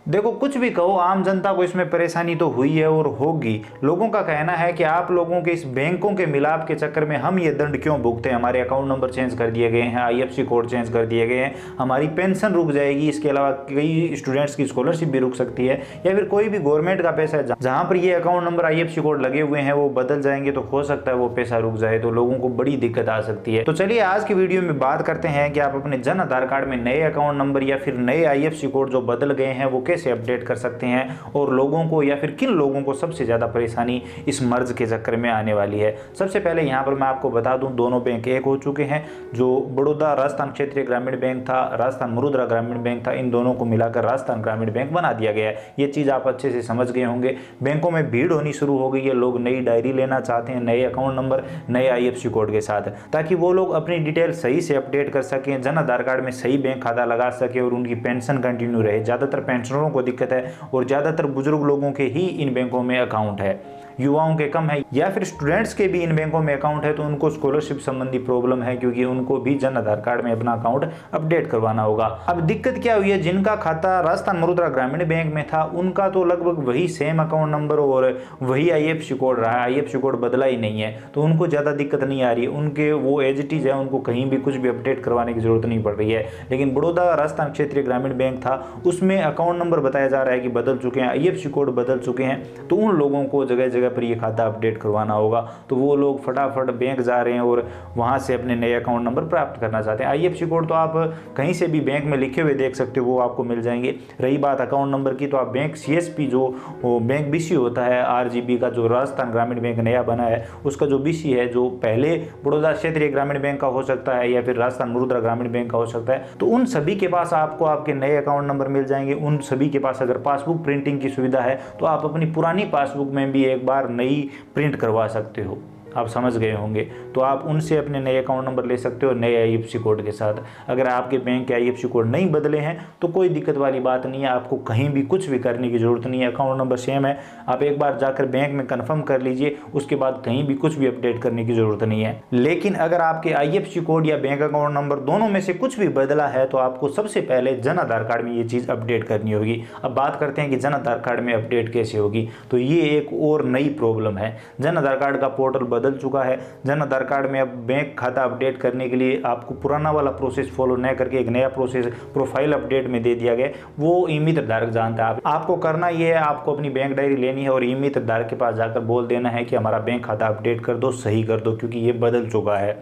देखो कुछ भी कहो, आम जनता को इसमें परेशानी तो हुई है और होगी। लोगों का कहना है कि आप लोगों के इस बैंकों के मिलाप के चक्कर में हम ये दंड क्यों भुगते हैं, हमारे अकाउंट नंबर चेंज कर दिए गए हैं, आईएफएससी कोड चेंज कर दिए गए हैं, हमारी पेंशन रुक जाएगी, इसके अलावा कई स्टूडेंट्स की स्कॉलरशिप भी रुक सकती है, या फिर कोई भी गवर्नमेंट का पैसा है जहां पर ये अकाउंट नंबर आईएफएससी कोड लगे हुए हैं वो बदल जाएंगे तो हो सकता है वो पैसा रुक जाए, तो लोगों को बड़ी दिक्कत आ सकती है। तो चलिए आज की वीडियो में बात करते हैं कि आप अपने जन आधार कार्ड में नए अकाउंट नंबर या फिर नए आईएफएससी कोड जो बदल गए हैं वो कैसे अपडेट कर सकते हैं, और लोगों को या फिर किन लोगों को सबसे ज्यादा परेशानी इस मर्ज के चक्कर में आने वाली है। सबसे पहले यहाँ पर मैं आपको बता दूं, दोनों बैंक एक हो चुके हैं। जो बड़ौदा राजस्थान क्षेत्रीय ग्रामीण बैंक था, राजस्थान मुरुद्रा ग्रामीण बैंक था, इन दोनों को मिलाकर राजस्थान ग्रामीण बैंक बना दिया गया है। ये चीज आप अच्छे से समझ गए होंगे। बैंकों में भीड़ होनी शुरू हो गई है, लोग नई डायरी लेना चाहते हैं, नए अकाउंट नंबर, नए आईएफएससी कोड के साथ, ताकि वो लोग अपनी डिटेल सही से अपडेट कर सकें, जन आधार कार्ड में सही बैंक खाता लगा सके और उनकी पेंशन कंटिन्यू रहे। ज्यादातर पेंशनरों को दिक्कत है और ज्यादातर बुजुर्ग लोगों के ही इन बैंकों में अकाउंट है, युवाओं के कम है, या फिर स्टूडेंट्स के भी इन बैंकों में अकाउंट है तो उनको स्कॉलरशिप संबंधी प्रॉब्लम है, क्योंकि उनको भी जन आधार कार्ड में अपना अकाउंट अपडेट करवाना होगा। अब दिक्कत क्या हुई है, जिनका खाता राजस्थान मुरुद्रा ग्रामीण बैंक में था उनका तो लगभग वही सेम अकाउंट नंबर और वही आईएफएससी कोड रहा है, आईएफएससी कोड बदला ही नहीं है, तो उनको ज़्यादा दिक्कत नहीं आ रही है। उनके वो एज इट इज है, उनको कहीं भी कुछ भी अपडेट करवाने की जरूरत नहीं पड़ रही है। लेकिन बड़ौदा राजस्थान क्षेत्रीय ग्रामीण बैंक था, उसमें अकाउंट नंबर बताया जा रहा है कि बदल चुके हैं, आईएफएससी कोड बदल चुके हैं, तो उन लोगों को जगह जगह पर ये खाता अपडेट करवाना होगा। तो वो लोग फटाफट बैंक जा रहे हैं और वहां से अपने नए अकाउंट नंबर प्राप्त करना चाहते हैं। आईएफएससी कोड तो आप कहीं से भी बैंक में लिखे हुए देख सकते हो, वो आपको मिल जाएंगे। रही बात अकाउंट नंबर की, तो आप बैंक सीएसपी जो बैंक बीसी होता है आरजीबी का, जो राजस्थान ग्रामीण बैंक नया बना है, उसका जो बीसी है, जो पहले बड़ौदा क्षेत्रीय ग्रामीण बैंक का हो सकता है या फिर राजस्थान मुरुद्रा ग्रामीण बैंक का हो सकता है, तो उन सभी के पास आपको आपके नए अकाउंट नंबर मिल जाएंगे। उन सभी के पास अगर पासबुक प्रिंटिंग की सुविधा है तो आप अपनी पुरानी पासबुक में भी एक बार नई प्रिंट करवा सकते हो। आप समझ गए होंगे। तो आप उनसे अपने नए अकाउंट नंबर ले सकते हो नए आईएफएससी कोड के साथ। अगर आपके बैंक के आईएफएससी कोड नहीं बदले हैं तो कोई दिक्कत वाली बात नहीं है, आपको कहीं भी कुछ भी करने की जरूरत नहीं है। अकाउंट नंबर सेम है, आप एक बार जाकर बैंक में कंफर्म कर लीजिए, उसके बाद कहीं भी कुछ भी अपडेट करने की जरूरत नहीं है। लेकिन अगर आपके आईएफएससी कोड या बैंक अकाउंट नंबर दोनों में से कुछ भी बदला है तो आपको सबसे पहले जन आधार कार्ड में ये चीज़ अपडेट करनी होगी। अब बात करते हैं कि जन आधार कार्ड में अपडेट कैसे होगी। तो ये एक और नई प्रॉब्लम है। जन आधार कार्ड का पोर्टल बदल चुका है। जन आधार कार्ड में अब बैंक खाता अपडेट करने के लिए आपको पुराना वाला प्रोसेस फॉलो न करके एक नया प्रोसेस प्रोफाइल अपडेट में दे दिया गया। वो ई मित्र धारक जानता है। आपको करना ये है, आपको अपनी बैंक डायरी लेनी है और ई मित्र धारक के पास जाकर बोल देना है कि हमारा बैंक खाता अपडेट कर दो, सही कर दो, क्योंकि ये बदल चुका है।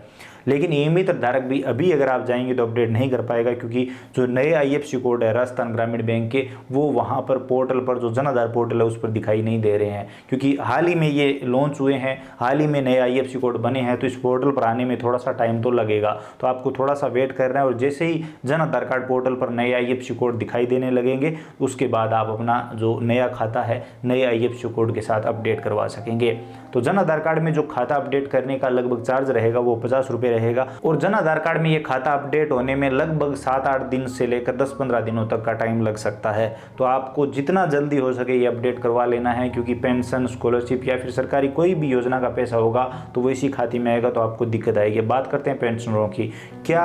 लेकिन ई मित्र धारक भी अभी अगर आप जाएंगे तो अपडेट नहीं कर पाएगा, क्योंकि जो नए आईएफएससी कोड है राजस्थान ग्रामीण बैंक के, वो वहाँ पर पोर्टल पर जो जन आधार पोर्टल है उस पर दिखाई नहीं दे रहे हैं, क्योंकि हाल ही में ये लॉन्च हुए हैं, हाल ही में नए आईएफएससी कोड बने हैं, तो इस पोर्टल पर आने में थोड़ा सा टाइम तो लगेगा। तो आपको थोड़ा सा वेट करना है और जैसे ही जन आधार कार्ड पोर्टल पर नए आईएफएससी कोड दिखाई देने लगेंगे उसके बाद आप अपना जो नया खाता है नए आईएफएससी कोड के साथ अपडेट करवा सकेंगे। तो जन आधार कार्ड में जो खाता अपडेट करने का लगभग चार्ज रहेगा वो 50 रुपये रहेगा, और जन आधार कार्ड में ये खाता अपडेट होने में लगभग 7-8 दिन से लेकर 10-15 दिनों तक का टाइम लग सकता है। तो आपको जितना जल्दी हो सके ये अपडेट करवा लेना है, क्योंकि पेंशन, स्कॉलरशिप या फिर सरकारी कोई भी योजना का पैसा होगा तो वो इसी खाते में आएगा, तो आपको दिक्कत आएगी। बात करते हैं पेंशनरों की। क्या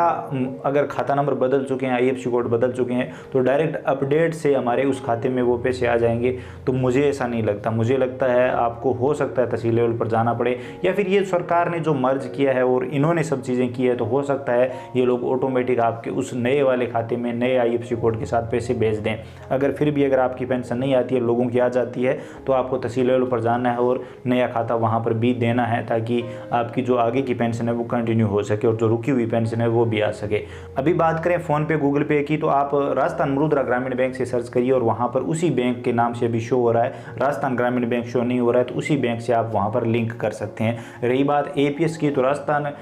अगर खाता नंबर बदल चुके हैं, आईएफएससी कोड बदल चुके हैं, तो डायरेक्ट अपडेट से हमारे उस खाते में वो पैसे आ जाएंगे? तो मुझे ऐसा नहीं लगता। मुझे लगता है आपको हो सकता है तहसील लेवल पर जाना पड़े, या फिर ये सरकार ने जो मर्ज किया है और इन्होंने सब चीज़ें की है तो हो सकता है ये लोग ऑटोमेटिक आपके उस नए वाले खाते में नए आईएफएससी कोड के साथ पैसे भेज दें। अगर फिर भी अगर आपकी पेंशन नहीं आती है, लोगों की आ जाती है, तो आपको तहसील लेवल पर जाना है और नया खाता वहाँ पर भी देना है, ताकि आपकी जो आगे की पेंशन है वो कंटिन्यू हो सके और जो रुकी हुई पेंशन है वो भी आ सके। अभी बात करें फ़ोन पे, गूगल पे की, तो आप राजस्थान मुरुद्रा ग्रामीण बैंक से सर्च करिए और वहाँ पर उसी बैंक के नाम से अभी शो हो रहा है, राजस्थान ग्रामीण बैंक शो नहीं हो रहा है, तो उसी बैंक से आप वहाँ पर लिंक कर सकते हैं। रही बात एपीएस की, तो राजस्थान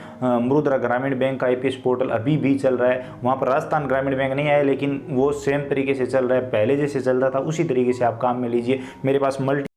मुरुद्रा ग्रामीण बैंक का आईपीएस पोर्टल अभी भी चल रहा है। वहाँ पर राजस्थान ग्रामीण बैंक नहीं आया, लेकिन वो सेम तरीके से चल रहा है, पहले जैसे चल रहा था उसी तरीके से आप काम में लीजिए। मेरे पास मल्टी